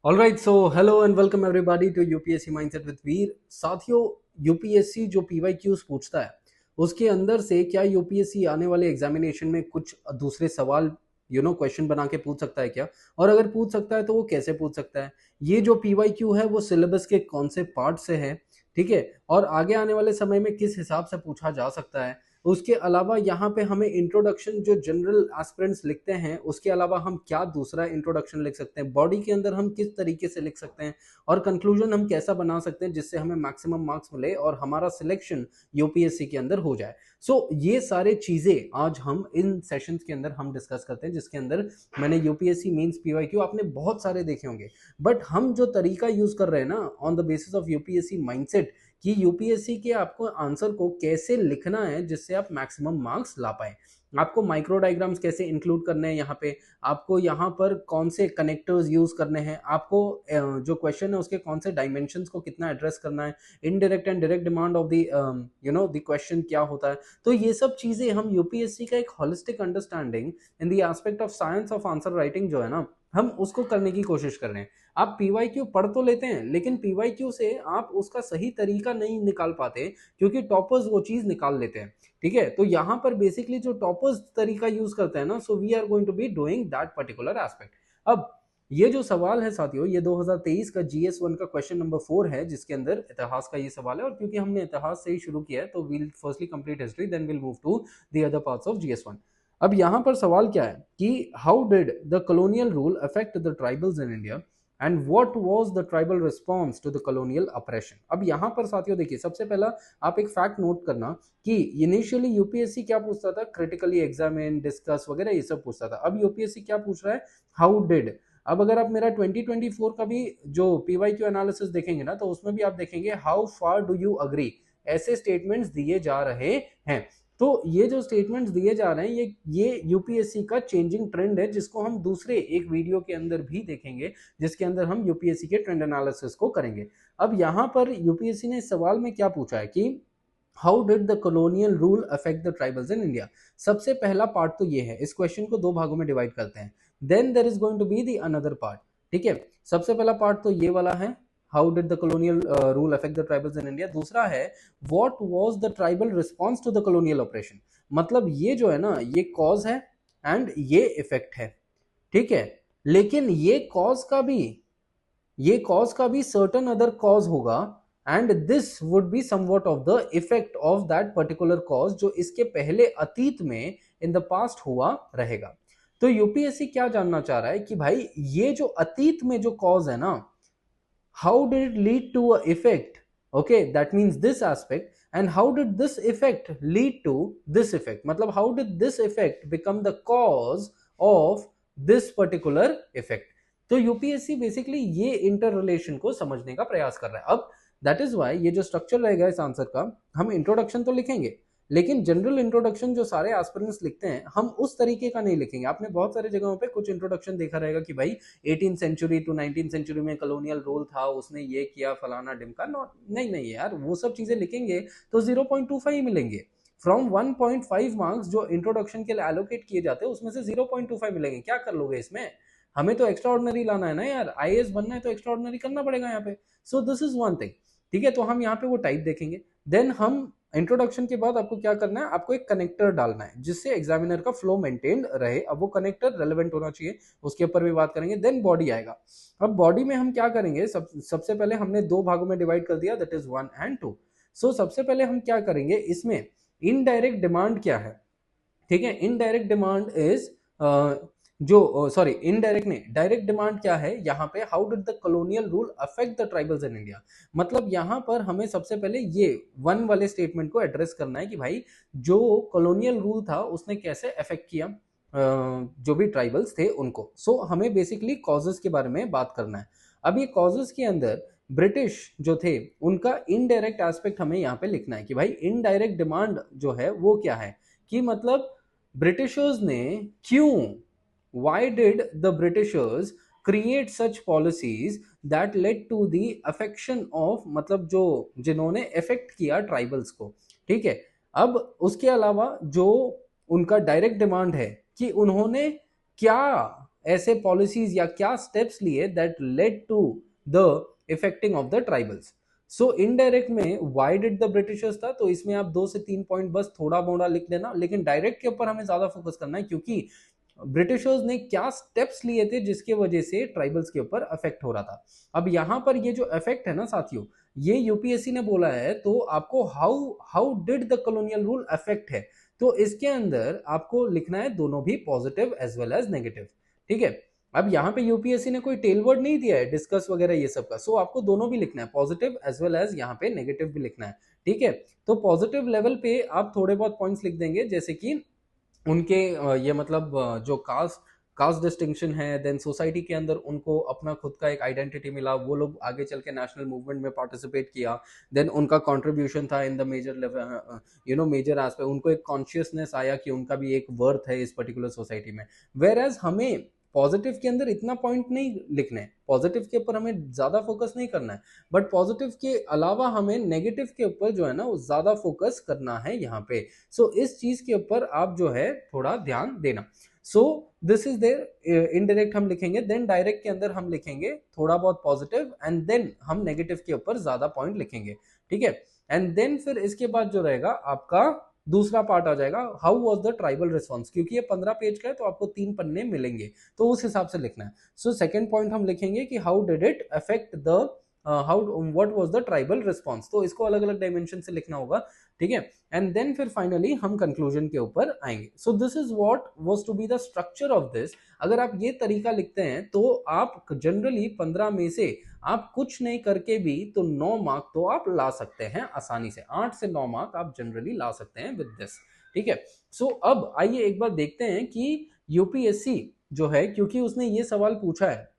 All right, so hello and welcome everybody to UPSC Mindset with वीर। साथियों, UPSC जो PYQs पूछता है उसके अंदर से क्या यूपीएससी आने वाले एग्जामिनेशन में कुछ दूसरे सवाल क्वेश्चन बना के पूछ सकता है क्या? और अगर पूछ सकता है तो वो कैसे पूछ सकता है? ये जो पीवाईक्यू है वो सिलेबस के कौन से पार्ट से है, ठीक है, और आगे आने वाले समय में किस हिसाब से पूछा जा सकता है। उसके अलावा यहाँ पे हमें इंट्रोडक्शन जो जनरल एस्पिरेंट्स लिखते हैं उसके अलावा हम क्या दूसरा इंट्रोडक्शन लिख सकते हैं, बॉडी के अंदर हम किस तरीके से लिख सकते हैं, और कंक्लूजन हम कैसा बना सकते हैं जिससे हमें मैक्सिमम मार्क्स मिले और हमारा सिलेक्शन यूपीएससी के अंदर हो जाए। ये सारे चीजें आज हम इन सेशंस के अंदर हम डिस्कस करते हैं, जिसके अंदर मैंने यूपीएससी मींस पीवाईक्यू आपने बहुत सारे देखे होंगे, बट हम जो तरीका यूज कर रहे हैं ना on the basis of UPSC mindset कि यूपीएससी के आपको आंसर को कैसे लिखना है जिससे आप मैक्सिमम मार्क्स ला पाए। आपको माइक्रो डायग्राम्स कैसे इंक्लूड करने हैं यहाँ पे, आपको यहाँ पर कौन से कनेक्टर्स यूज करने हैं, आपको जो क्वेश्चन है उसके कौन से डायमेंशंस को कितना एड्रेस करना है, indirect and direct demand of the question क्या होता है। तो ये सब चीजें हम यूपीएससी का एक holistic understanding in the aspect of science of answer writing जो है ना, हम उसको करने की कोशिश कर रहे हैं। आप पीवाईक्यू पढ़ तो लेते हैं लेकिन पीवाईक्यू से आप उसका सही तरीका नहीं निकाल पाते क्योंकि टॉपर्स वो चीज निकाल लेते हैं, ठीक है। तो यहाँ पर बेसिकली जो टॉपर्स तरीका यूज करते हैं ना, so we are going to be doing that particular aspect. अब ये जो सवाल है साथियों, ये 2023 का GS1 का क्वेश्चन नंबर 4 है, जिसके अंदर इतिहास का ये सवाल है, और क्योंकि हमने इतिहास से ही शुरू किया है तो we'll firstly complete history then will move to the other parts of GS1। अब यहाँ पर सवाल क्या है कि how did the colonial rule affect the tribals in India and what was the tribal response to the colonial operation. अब यहाँ पर साथियों देखिए, सबसे पहला आप एक फैक्ट नोट करना कि इनिशियली यूपीएससी क्या पूछता था, क्रिटिकली एग्जामिन, डिस्कस वगैरह ये सब पूछता था। अब यूपीएससी क्या पूछ रहा है, हाउ डिड। अब अगर आप मेरा 2024 का भी जो पीवाईक्यू एनालिसिस देखेंगे ना, तो उसमें भी आप देखेंगे how far do you agree, ऐसे स्टेटमेंट्स दिए जा रहे हैं। तो ये जो स्टेटमेंट्स दिए जा रहे हैं ये यूपीएससी का चेंजिंग ट्रेंड है, जिसको हम दूसरे एक वीडियो के अंदर भी देखेंगे, जिसके अंदर हम यूपीएससी के ट्रेंड एनालिसिस को करेंगे। अब यहाँ पर यूपीएससी ने इस सवाल में क्या पूछा है कि how did the colonial rule affect the tribals in India. सबसे पहला पार्ट तो ये है, इस क्वेश्चन को दो भागों में डिवाइड करते हैं, then there is going to be the another part, ठीक है। सबसे पहला पार्ट तो ये वाला है, how did the colonial rule affect the tribals in India. दूसरा है what was the tribal response to the colonial operation. मतलब ये जो है ना, ये कॉज है एंड ये इफेक्ट है, ठीक है। लेकिन ये कॉज का भी सर्टन अदर कॉज होगा and this would be somewhat of the effect of that particular cause जो इसके पहले अतीत में इन द पास्ट हुआ रहेगा। तो यूपीएससी क्या जानना चाह रहा है कि भाई ये जो अतीत में जो कॉज है ना, how did it lead to a effect, okay, that means this aspect, and how did this effect lead to this effect, मतलब how did this effect become the cause of this particular effect। तो UPSC basically ये inter relation को समझने का प्रयास कर रहा है। अब दैट इज वाई ये जो स्ट्रक्चर रहेगा इस आंसर का, हम इंट्रोडक्शन तो लिखेंगे लेकिन जनरल इंट्रोडक्शन जो सारे एस्पिरेंट्स लिखते हैं हम उस तरीके का नहीं लिखेंगे। आपने बहुत सारे जगहों पे कुछ इंट्रोडक्शन देखा रहेगा कि भाई 18th century to 19th century में कॉलोनियल रूल था, उसने ये किया फलाना डिमका, नॉट, नहीं नहीं यार, वो सब चीजें लिखेंगे तो 0.25 ही मिलेंगे। फ्रॉम 1.5 मार्क्स जो इंट्रोडक्शन के लिए एलोकेट किए जाते हैं उसमें से 0.25 मिलेंगे। क्या कर लोगे इसमें, हमें तो एक्स्ट्रा ऑर्डिनरी लाना है ना यार, आईएएस बनना है तो एक्स्ट्रा ऑर्डिनरी करना पड़ेगा यहाँ पे। सो दिस इज वन थिंग, ठीक है। तो हम यहाँ पे वो टाइप देखेंगे, देन हम इंट्रोडक्शन के बाद आपको क्या करना है, आपको एक कनेक्टर डालना है जिससे एग्जामिनर का फ्लो मेंटेन रहे। अब वो कनेक्टर रेलेवेंट होना चाहिए, उसके ऊपर भी बात करेंगे। देन बॉडी आएगा। अब बॉडी में हम क्या करेंगे, सबसे पहले हमने दो भागों में डिवाइड कर दिया, दैट इज 1 and 2। सो सबसे पहले हम क्या करेंगे, इसमें इनडायरेक्ट डिमांड क्या है, ठीक है। इनडायरेक्ट डिमांड इज जो सॉरी इनडायरेक्ट नहीं, डायरेक्ट डिमांड क्या है यहाँ पे, how did the colonial rule affect the tribals in India. मतलब यहाँ पर हमें सबसे पहले ये वन वाले स्टेटमेंट को एड्रेस करना है कि भाई जो कॉलोनियल रूल था उसने कैसे अफेक्ट किया जो भी ट्राइबल्स थे उनको। सो हमें बेसिकली कॉजेस के बारे में बात करना है। अब ये कॉजेस के अंदर ब्रिटिश जो थे उनका इनडायरेक्ट एस्पेक्ट हमें यहाँ पे लिखना है कि भाई इनडायरेक्ट डिमांड जो है वो क्या है, कि मतलब ब्रिटिशर्स ने क्यों, why did the Britishers create such policies that led to the affection of, मतलब जो जिन्होंने अफेक्ट किया ट्राइबल्स को, ठीक है। अब उसके अलावा जो उनका डायरेक्ट डिमांड है कि उन्होंने क्या ऐसे पॉलिसीज या क्या स्टेप्स लिए that led to the effecting of the tribals. So indirect में व्हाई डिड द ब्रिटिशर्स था, तो इसमें आप 2 से 3 पॉइंट बस थोड़ा मोड़ा लिख लेना, लेकिन डायरेक्ट के ऊपर हमें ज्यादा फोकस करना है, क्योंकि ब्रिटिशर्स ने क्या स्टेप्स लिए थे जिसके वजह से ट्राइबल्स के ऊपर अफेक्ट हो रहा था। अब यहां पर ये जो इफेक्ट है ना साथियों, ये यूपीएससी ने बोला है, तो आपको how how did the colonial rule affect है, तो इसके अंदर आपको लिखना है दोनों भी, positive as well as negative. ठीक है, अब यहाँ पे यूपीएससी ने कोई टेल वर्ड नहीं दिया है डिस्कस वगैरह ये सब का, सो आपको दोनों भी लिखना है, पॉजिटिव एज वेल एज यहाँ पे नेगेटिव भी लिखना है। ठीक है, तो पॉजिटिव लेवल पे आप थोड़े बहुत पॉइंट्स लिख देंगे, जैसे कि उनके ये मतलब जो कास्ट डिस्टिंक्शन है, देन सोसाइटी के अंदर उनको अपना खुद का एक आइडेंटिटी मिला, वो लोग आगे चल के नेशनल मूवमेंट में पार्टिसिपेट किया, देन उनका कंट्रीब्यूशन था in the major level, major aspect, उनको एक कॉन्शियसनेस आया कि उनका भी एक वर्थ है इस पर्टिकुलर सोसाइटी में। वेर एज हमें पॉजिटिव के अंदर इतना पॉइंट नहीं लिखना है, पॉजिटिव के ऊपर हमें ज्यादा फोकस नहीं करना है, बट पॉजिटिव के अलावा हमें नेगेटिव के ऊपर जो है ना वो ज्यादा फोकस करना है यहाँ पे। सो इस चीज के ऊपर आप जो है थोड़ा ध्यान देना। So this is there, indirect हम लिखेंगे, देन डायरेक्ट के अंदर हम लिखेंगे थोड़ा बहुत पॉजिटिव, एंड देन हम नेगेटिव के ऊपर ज्यादा पॉइंट लिखेंगे। ठीक है, एंड देन फिर इसके बाद जो रहेगा आपका दूसरा पार्ट आ जाएगा, how was the tribal response, क्योंकि ये 15 पेज का है तो आपको 3 पन्ने मिलेंगे, तो उस हिसाब से लिखना है। सो सेकंड पॉइंट हम लिखेंगे कि how did it affect the how what was the tribal response, तो इसको अलग अलग डायमेंशन से लिखना होगा। ठीक है, एंड देन फिर फाइनली हम कंक्लूजन के ऊपर आएंगे। So this is what was to be the structure of this. अगर आप ये तरीका लिखते हैं तो आप जनरली 15 में से आप कुछ नहीं करके भी तो 9 मार्क तो आप ला सकते हैं आसानी से, 8 से 9 मार्क आप जनरली ला सकते हैं विद दिस। ठीक है, सो अब आइए एक बार देखते हैं कि यूपीएससी जो है, क्योंकि उसने ये सवाल पूछा है,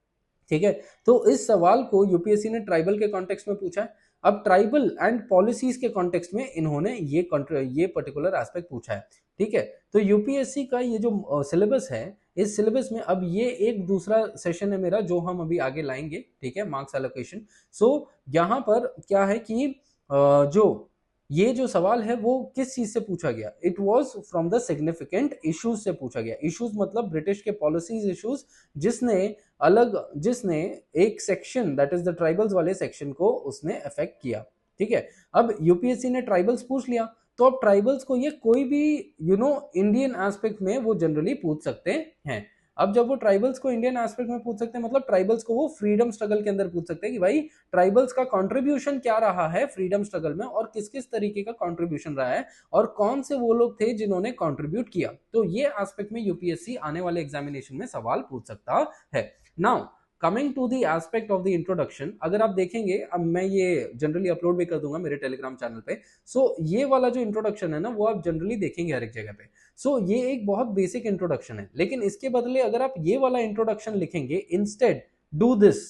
ठीक है, तो इस सवाल को यूपीएससी ने ट्राइबल के कॉन्टेक्स्ट में पूछा है। अब ट्राइबल एंड पॉलिसीज के कॉन्टेक्स्ट में इन्होंने ये पर्टिकुलर एस्पेक्ट पूछा है। ठीक है, तो यूपीएससी का ये जो सिलेबस है, इस सिलेबस में अब ये एक दूसरा सेशन है मेरा जो हम अभी आगे लाएंगे। ठीक है, मार्क्स एलोकेशन। सो यहाँ पर क्या है कि जो ये जो सवाल है वो किस चीज से पूछा गया, it was from the significant issues से पूछा गया। इश्यूज मतलब ब्रिटिश के पॉलिसीज इश्यूज, जिसने एक section that is the tribals वाले सेक्शन को उसने अफेक्ट किया। ठीक है, अब यूपीएससी ने ट्राइबल्स पूछ लिया, तो अब ट्राइबल्स को ये कोई भी इंडियन एस्पेक्ट में वो जनरली पूछ सकते हैं। अब जब वो ट्राइबल्स को इंडियन एस्पेक्ट में पूछ सकते हैं, मतलब ट्राइबल्स को वो फ्रीडम स्ट्रगल के अंदर पूछ सकते हैं कि भाई ट्राइबल्स का कंट्रीब्यूशन क्या रहा है फ्रीडम स्ट्रगल में, और किस किस तरीके का कंट्रीब्यूशन रहा है, और कौन से वो लोग थे जिन्होंने कंट्रीब्यूट किया। तो ये एस्पेक्ट में यूपीएससी आने वाले एग्जामिनेशन में सवाल पूछ सकता है। Now coming to the aspect of the introduction, अगर आप देखेंगे, अब मैं ये जनरली अपलोड भी कर दूंगा मेरे टेलीग्राम चैनल पे। सो ये वाला जो इंट्रोडक्शन है ना वो आप जनरली देखेंगे हर एक जगह पे। सो ये एक बहुत बेसिक इंट्रोडक्शन है, लेकिन इसके बदले अगर आप ये वाला इंट्रोडक्शन लिखेंगे, instead do this,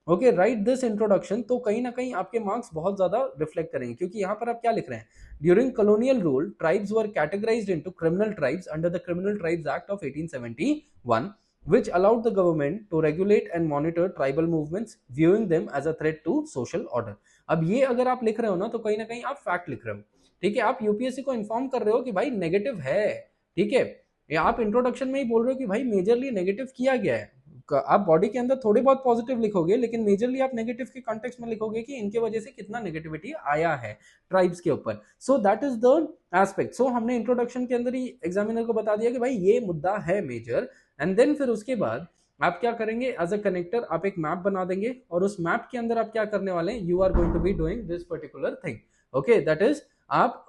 okay, right this introduction, तो कहीं ना कहीं आपके मार्क्स बहुत ज्यादा रिफ्लेक्ट करेंगे, क्योंकि यहां पर आप क्या लिख रहे हैं, during colonial rule tribes were categorised into criminal tribes under the criminal tribes act of 1871 which allowed the government to regulate and monitor tribal movements, viewing them as a threat to social order। अब ये अगर आप लिख रहे हो ना तो कहीं ना कहीं आप फैक्ट लिख रहे हो। ठीक है, आप यूपीएससी को इन्फॉर्म कर रहे हो कि भाई नेगेटिव है। ठीक है, या आप इंट्रोडक्शन में ही बोल रहे हो कि भाई मेजरली नेगेटिव किया गया है। आप बॉडी के अंदर थोड़े बहुत पॉजिटिव लिखोगे, लेकिन मेजरली आप नेगेटिव के कॉन्टेक्स्ट में लिखोगे कि इनके वजह से कितना नेगेटिविटी आया है ट्राइब्स के ऊपर। So that is the aspect. So हमने इंट्रोडक्शन के अंदर ही एग्जामिनर को बता दिया कि भाई ये मुद्दा है मेजर, एंड देन फिर उसके बाद आप क्या करेंगे, एज अ कनेक्टर आप एक मैप बना देंगे, और उस मैप के अंदर आप क्या करने वाले हैं, you are going to be doing this particular thing. Okay, that is आप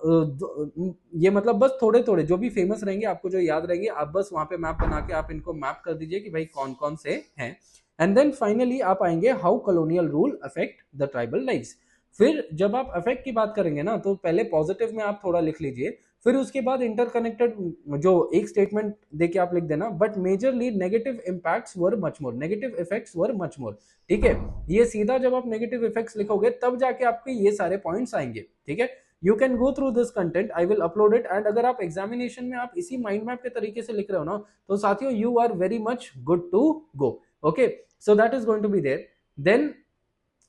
ये मतलब बस थोड़े थोड़े जो भी फेमस रहेंगे, आपको जो याद रहेंगे, आप बस वहां पे मैप बना के आप इनको मैप कर दीजिए कि भाई कौन कौन से हैं। एंड देन फाइनली आप आएंगे how colonial rule affect the tribal lives. फिर जब आप अफेक्ट की बात करेंगे ना, तो पहले पॉजिटिव में आप थोड़ा लिख लीजिए, फिर उसके बाद इंटरकनेक्टेड जो एक स्टेटमेंट देके आप लिख देना, but majorly negative impacts were much more, negative effects were much more. ठीक है, ये सीधा जब आप नेगेटिव इफेक्ट्स लिखोगे तब जाके आपके ये सारे पॉइंट्स आएंगे। ठीक है, you can go through this content, I will upload it, and अगर आप एग्जामिनेशन में आप इसी माइंड मैप के तरीके से लिख रहे हो ना, तो साथियों you are very much good to go. Okay, so that is going to be there. Then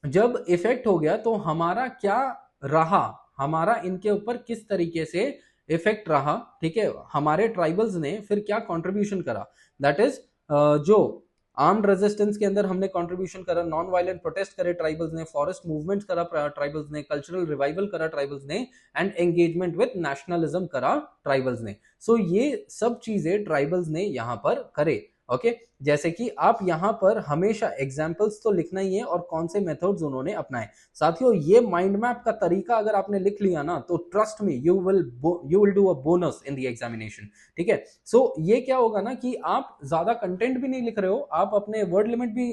जब इफेक्ट हो गया तो हमारा क्या रहा, हमारा इनके ऊपर किस तरीके से इफेक्ट रहा। ठीक है, हमारे ट्राइबल्स ने फिर क्या कंट्रीब्यूशन करा, दैट इज जो आर्म्ड रेजिस्टेंस के अंदर हमने कंट्रीब्यूशन करा, नॉन वायलेंट प्रोटेस्ट करे ट्राइबल्स ने, फॉरेस्ट मूवमेंट करा ट्राइबल्स ने, कल्चरल रिवाइवल करा ट्राइबल्स ने, एंड एंगेजमेंट विद नेशनलिज्म करा ट्राइबल्स ने। सो ये सब चीजें ट्राइबल्स ने यहाँ पर करे। ओके, जैसे कि आप यहाँ पर हमेशा एग्जाम्पल्स तो लिखना ही है और कौन से मेथड्स उन्होंने अपनाए। साथियों, ये माइंड मैप का तरीका अगर आपने लिख लिया ना, तो trust me, you will do a bonus in the examination. ठीक है, सो ये क्या होगा ना कि आप ज्यादा कंटेंट भी नहीं लिख रहे हो, आप अपने वर्ड लिमिट भी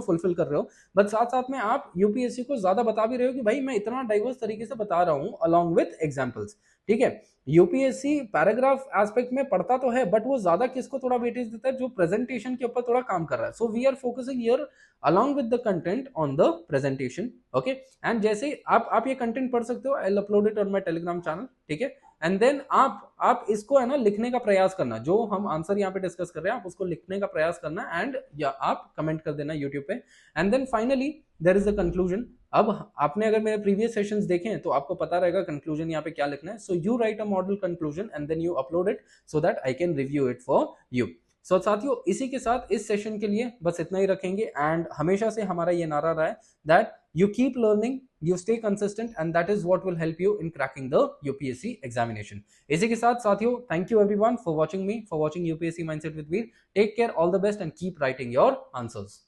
फुलफिल कर रहे हो, बट साथ साथ में आप यूपीएससी को ज्यादा बता भी रहे हो कि भाई मैं इतना डाइवर्स तरीके से बता रहा हूं अलॉन्ग विथ एग्जाम्पल्स। ठीक है, यूपीएससी पैराग्राफ एस्पेक्ट में पढ़ता तो है, बट वो ज्यादा किसको थोड़ा वेटेज देता है, जो प्रेजेंटेशन के ऊपर थोड़ा काम कर रहा है। So we are focusing here along with the content on the presentation. Okay, and जैसे आप ये कंटेंट पढ़ सकते हो, I'll upload it on my telegram channel. ठीक है, एंड देन आप इसको है ना लिखने का प्रयास करना, जो हम आंसर यहाँ पे डिस्कस कर रहे हैं आप उसको लिखने का प्रयास करना, एंड या आप कमेंट कर देना यूट्यूब पे। And then finally there is a conclusion. अब आपने अगर मेरे प्रीवियस सेशंस देखे हैं तो आपको पता रहेगा कंक्लूजन यहाँ पे क्या लिखना है। So you write a model conclusion and then you upload it so that I can review it for you. So साथियों, इसी के साथ इस सेशन के लिए बस इतना ही रखेंगे, एंड हमेशा से हमारा ये नारा रहा है that you keep learning, you stay consistent, and that is what will help you in cracking the UPSC examination. इसी के साथ साथियों, thank you everyone for watching me, for watching UPSC Mindset with Veer. Take care, all the best, and keep writing your answers.